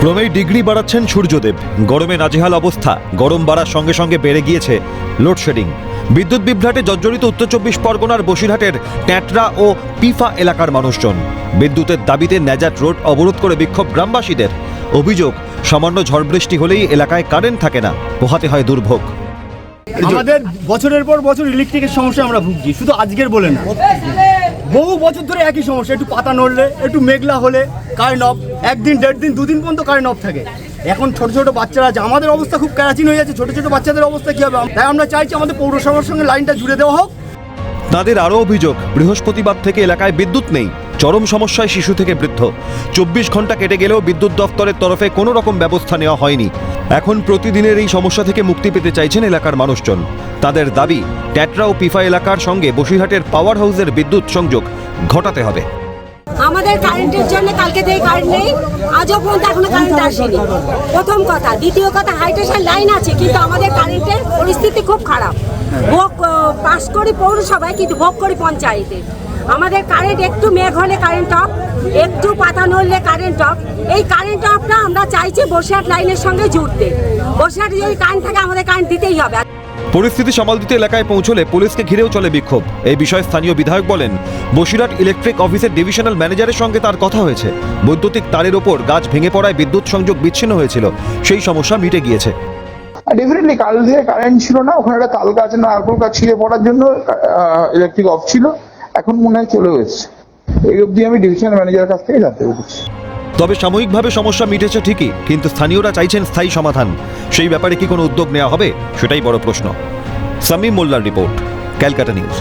ক্রমেই ডিগ্রি বাড়াচ্ছেন সূর্যদেব। গরমে নাজেহাল অবস্থা। গরম বাড়ার সঙ্গে সঙ্গে বেড়ে গিয়েছে লোডশেডিং। বিদ্যুৎ বিভ্রাটে জর্জরিত উত্তর চব্বিশ পরগনার বসিরহাটের ট্যাটরা ও পিফা এলাকার মানুষজন। বিদ্যুতের দাবিতে ন্যাজাট রোড অবরোধ করে বিক্ষোভ গ্রামবাসীদের। অভিযোগ, সামান্য ঝড় বৃষ্টি হলেই এলাকায় কারেন্ট থাকে না, পোহাতে হয় দুর্ভোগ। আমাদের বছরের পর বছর ইলেকট্রিকের সমস্যা আমরা ভুগছি, শুধু আজকের বলে না, বহু বছর ধরে একই সমস্যা। একটু পাতা নড়লে, একটু মেঘলা হলে কারেন্ট অফ, একদিন দেড় দিন দুদিন পর্যন্ত কারেন্ট অফ থাকে। এখন ছোট ছোট বাচ্চারা আছে, আমাদের অবস্থা খুব কেরাচিন হয়ে যাচ্ছে। ছোট ছোট বাচ্চাদের অবস্থা কী হবে? তাই আমরা চাইছি আমাদের পৌরসভার সঙ্গে লাইনটা জুড়ে দেওয়া হোক। তাদের আরও অভিযোগ, বৃহস্পতিবার থেকে এলাকায় বিদ্যুৎ নেই। চরম সমস্যায় শিশু থেকে বৃদ্ধ। 24 ঘন্টা কেটে গেলেও বিদ্যুৎ দফতরের তরফে কোনো রকম ব্যবস্থা নেওয়া হয়নি। এখন প্রতিদিনের এই সমস্যা থেকে মুক্তি পেতে চাইছেন এলাকার মানুষজন। তাদের দাবি, ট্যাটরা ও পিফা এলাকার সঙ্গে বসিরহাটের পাওয়ার হাউসের বিদ্যুৎ সংযোগ ঘটাতে হবে। আমাদের কারেন্টের জন্য কালকে থেকে কারেন্ট নেই, আজও পর্যন্ত এখনো কারেন্ট আসেনি। প্রথম কথা। দ্বিতীয় কথা, হাইটেশন লাইন আছে কিন্তু আমাদের কারেন্টের পরিস্থিতি খুব খারাপ। ভোগ পাস করি পৌরসভায়, কিন্তু ভোগ করি পঞ্চায়েতে। আমাদের কারেন্ট একটু মেঘ হলে কারেন্ট অফ, একটু পাতা নড়লে কারেন্ট অফ। এই কারেন্ট অফটা আমরা চাইছি বসিরহাট লাইনের সঙ্গে জুড়তে। বসিরহাটে যদি কারেন্ট থাকে আমাদের কারেন্ট দিতেই হবে। পরিস্থিতি সামাল দিতে এলাকায় পৌঁছলে পুলিশকে ঘিরেও চলে বিক্ষোভ। এই বিষয়ে স্থানীয় বিধায়ক বলেন, বসিরহাট ইলেকট্রিক অফিসের ডিভিশনাল ম্যানেজারের সঙ্গে তার কথা হয়েছে। বৈদ্যুতিক তারের ওপর গাছ ভেঙে পড়ায় বিদ্যুৎ সংযোগ বিচ্ছিন্ন হয়েছিল, সেই সমস্যা মিটে গিয়েছে। ডেফিনেটলি কাল থেকে কারেন্ট ছিল না, ওখানে একটা তাল গাছ নারকোল গাছ ছিঁড়ে পড়ার জন্য ইলেকট্রিক অফ ছিল। এখন মনে হয় চলে এসেছে। এই অবধি আমি ডিভিশনাল ম্যানেজারের কাছ থেকে জানতে পেরেছি। তবে সাময়িকভাবে সমস্যা মিটেছে ঠিকই, কিন্তু স্থানীয়রা চাইছেন স্থায়ী সমাধান। সেই ব্যাপারে কি কোনো উদ্যোগ নেওয়া হবে, সেটাই বড় প্রশ্ন। সামিম মোল্লার রিপোর্ট, ক্যালকাটা নিউজ।